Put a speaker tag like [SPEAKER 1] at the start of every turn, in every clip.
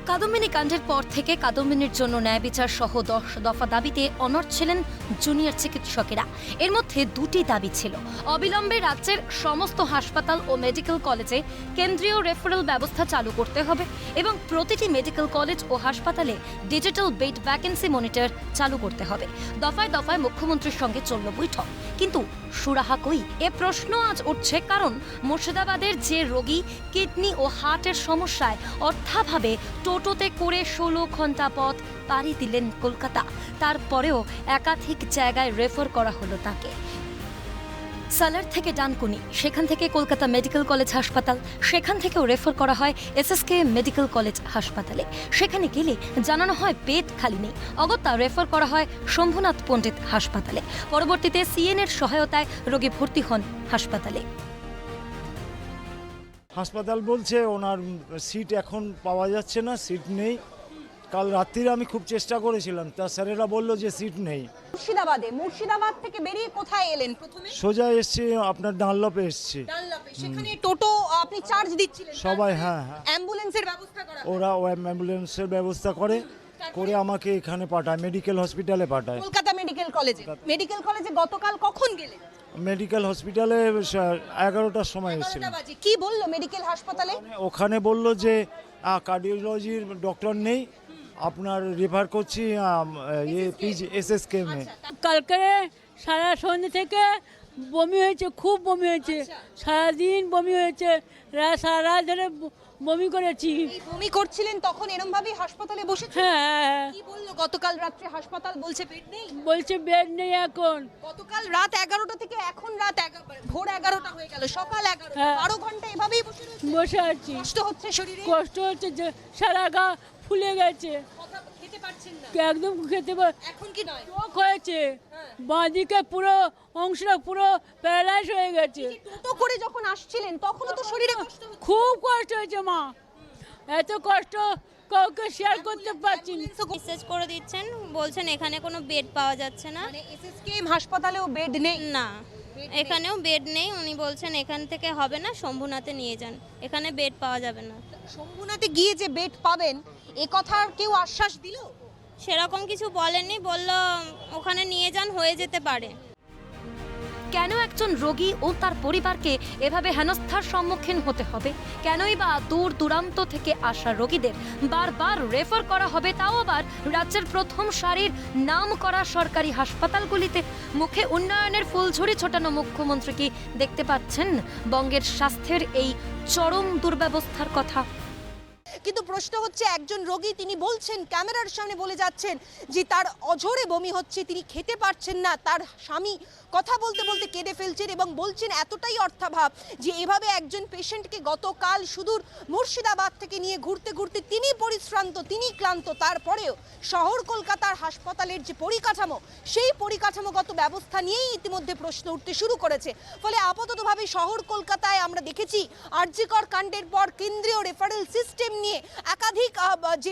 [SPEAKER 1] কাদম্বিনী কাণ্ডের পর থেকে কাদম্বিনীর জন্য ন্যায় বিচার সহ 10 দফা দাবিতে অনড় ছিলেন জুনিয়র চিকিৎসকেরা। এর মধ্যে দুটি দাবি ছিল, অবিলম্বে রাজ্যের সমস্ত হাসপাতাল ও মেডিকেল কলেজে কেন্দ্রীয় রেফারেল ব্যবস্থা চালু করতে হবে এবং প্রতিটি মেডিকেল কলেজ ও হাসপাতালে ডিজিটাল বেড ভ্যাকেন্সি মনিটর চালু করতে হবে। দফায় দফায় মুখ্যমন্ত্রীর সঙ্গে চলল বৈঠক, কিন্তু সুরাহা কই? এ প্রশ্ন আজ উঠছে কারণ মুর্শিদাবাদের যে রোগী কিডনি ও হার্টের সমস্যায় অর্থাভাবে টোটোতে করে 16 ঘন্টা পথ পাড়ি দিলেন কলকাতা, তারপরেও একাধিক জায়গায় রেফার করা হলো তাকে। সালার থেকে ডানকুনি, সেখান থেকে কলকাতা মেডিকেল কলেজ হাসপাতাল, সেখান থেকেও রেফার করা হয় এসএসকে মেডিকেল কলেজ হাসপাতালে। সেখানে গেলে জানানো হয় বেড খালি নেই, অগত্যা রেফার করা হয় শম্ভুনাথ পণ্ডিত হাসপাতালে। পরবর্তীতে সিএনএর সহায়তায় রোগী ভর্তি হন হাসপাতালে।
[SPEAKER 2] হাসপাতাল বলছে ওনার সিট এখন পাওয়া যাচ্ছে না, সিট নেই। কাল রাত্রিরে আমি খুব চেষ্টা করেছিলাম, তা স্যারেরা বললো যে সিট নেই।
[SPEAKER 3] মুর্শিদাবাদ থেকে বেরিয়ে কোথায় এলেন? প্রথমে
[SPEAKER 2] সোজা এসছি আপনার ডানলপে এসছি।
[SPEAKER 3] সেখানে টোটো আপনি চার্জ দিচ্ছিলেন
[SPEAKER 2] সবাই, হ্যাঁ হ্যাঁ,
[SPEAKER 3] অ্যাম্বুলেন্সের ব্যবস্থা করা হয়।
[SPEAKER 2] ওরা অ্যাম্বুলেন্সের ব্যবস্থা করে আমাকে এখানে পাঠায়, মেডিকেল হসপিটালে পাঠায়।
[SPEAKER 3] কলকাতা মেডিকেল কলেজে গতকাল কখন গেলেন?
[SPEAKER 2] মেডিকেল হসপিটালে 11টার সময় এসেছিল।
[SPEAKER 3] কি বললো মেডিকেল হাসপাতালে?
[SPEAKER 2] ওখানে বললো যে কার্ডিওলজির ডক্টর নেই, আপনার রেফার করছি এসএসকে মে।
[SPEAKER 4] কালকে সারা সন্ধ্যে থেকে বমি হয়েছে, খুব বমি হয়েছে, সারাদিন বমি হয়েছে, সারা রাত ধরে বমি করেছি।
[SPEAKER 3] বমি করছিলেন তখন এরকম ভাবেই হাসপাতালে বসে?
[SPEAKER 4] হ্যাঁ।
[SPEAKER 3] কি বললো গতকাল রাত্রে হাসপাতাল? বলছে বেড নেই।
[SPEAKER 4] বলছে বেড নেই এখন।
[SPEAKER 3] গতকাল রাত 11টা থেকে এখন রাত ভোর 11টা হয়ে গেল, সকাল 11টা, 12 ঘন্টা এভাবেই
[SPEAKER 4] বসে আছি।
[SPEAKER 3] কষ্ট হচ্ছে শরীরে?
[SPEAKER 4] কষ্ট হচ্ছে, যে সারা গা ফুলে গেছে,
[SPEAKER 3] কথা খেতে পারছেন না
[SPEAKER 4] একদম খেতে
[SPEAKER 3] এখন কি নয়?
[SPEAKER 4] চোখ হয়েছে, বাঁদিকে পুরো অংশটা পুরো প্যারালাইজ হয়ে গেছে।
[SPEAKER 3] টোটো করে যখন আসছিলেন তখনও তো শরীরে কষ্ট হচ্ছে?
[SPEAKER 4] খুব কষ্ট হয়েছে মা, এত কষ্ট কাউকে শেয়ার করতে পারছি না।
[SPEAKER 5] মেসেজ করে দিচ্ছেন, বলছেন এখানে কোনো বেড পাওা যাচ্ছে না।
[SPEAKER 3] মানে এসএসকেএম হাসপাতালেও বেড নেই?
[SPEAKER 5] না, এখানেও বেড নেই। উনি বলছেন এখান থেকে হবে না, শম্ভুনাথে নিয়ে যান, এখানে বেড পাওয়া যাবে না।
[SPEAKER 3] শম্ভুনাথে গিয়ে যে বেড পাবেন এ কথা কেউ আশ্বাস দিল?
[SPEAKER 5] সেরকম কিছু বলেননি, বলল ওখানে নিয়ে যান, হয়ে যেতে পারে।
[SPEAKER 1] কেন একজন রোগী ও তার পরিবারকে এভাবে হেনস্থার সম্মুখীন হতে হবে? কেনই বা দূর দূরান্ত থেকে আসা রোগীদের বারবার রেফার করা হবে, তাও আবার রাজ্যের প্রথম সারির নাম করা সরকারি হাসপাতালগুলিতে? মুখে উন্নয়নের ফুলঝুরি ছোটানো মুখ্যমন্ত্রী কি দেখতে পাচ্ছেন বঙ্গের স্বাস্থ্যের এই চরম দুর্ব্যবস্থার কথা?
[SPEAKER 3] কিন্তু প্রশ্ন হচ্ছে, একজন রোগী তিনি বলছেন, ক্যামেরার সামনে বলে যাচ্ছেন যে তার অঝরে বমি হচ্ছে, তিনি খেতে পারছেন না। তার স্বামী কথা বলতে বলতে কেঁদে ফেলছেন এবং বলছেন এতটাই অর্থাভাব যে এভাবে একজন পেশেন্টকে গতকাল সুদূর মুর্শিদাবাদ থেকে নিয়ে ঘুরতে ঘুরতে তিনি পরিশ্রান্ত, তিনি ক্লান্ত, তারপরেও শহর কলকাতার হাসপাতালের যে পরিকাঠামো, সেই পরিকাঠামোগত ব্যবস্থা নিয়েই ইতিমধ্যে প্রশ্ন উঠতে শুরু করেছে। ফলে আপাততভাবে শহর কলকাতায় আমরা দেখেছি আরজিকর কাণ্ডের পর কেন্দ্রীয় রেফারেল সিস্টেম নিয়ে একাধিক যে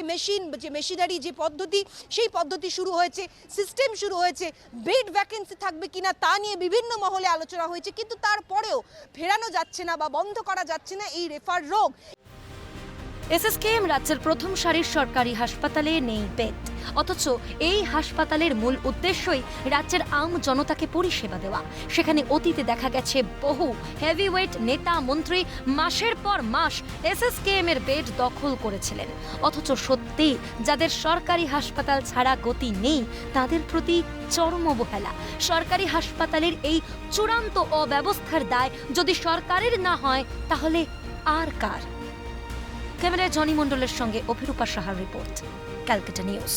[SPEAKER 3] মেশিনারি, যে পদ্ধতি, সেই পদ্ধতি শুরু হয়েছে, সিস্টেম শুরু হয়েছে। বেড ভ্যাকেন্সি থাকবে কিনা তা নিয়ে বিভিন্ন মহলে আলোচনা হয়েছে, কিন্তু তারপরেও ফেরানো যাচ্ছে না বা বন্ধ করা যাচ্ছে না এই রেফার রোগ।
[SPEAKER 1] এসএসকেএম রাজ্যের প্রথম সারির সরকারি হাসপাতালে নেই বেড, অথচ এই হাসপাতালের মূল উদ্দেশ্যই রাজ্যের আম জনতাকে পরিষেবা দেওয়া। সেখানে অতীতে দেখা গেছে বহু হেভিওয়েট নেতা মন্ত্রী মাসের পর মাস এসএসকেএম এর বেড দখল করেছিলেন, অথচ সত্যি যাদের সরকারি হাসপাতাল ছাড়া গতি নেই তাদের প্রতি চরম অবহেলা। সরকারি হাসপাতালের এই চূড়ান্ত অব্যবস্থার দায় যদি সরকারের না হয় তাহলে আর কার? ক্যামেরায় জনি মণ্ডলের সঙ্গে অভিরূপা সাহার রিপোর্ট, ক্যালকাটা নিউজ।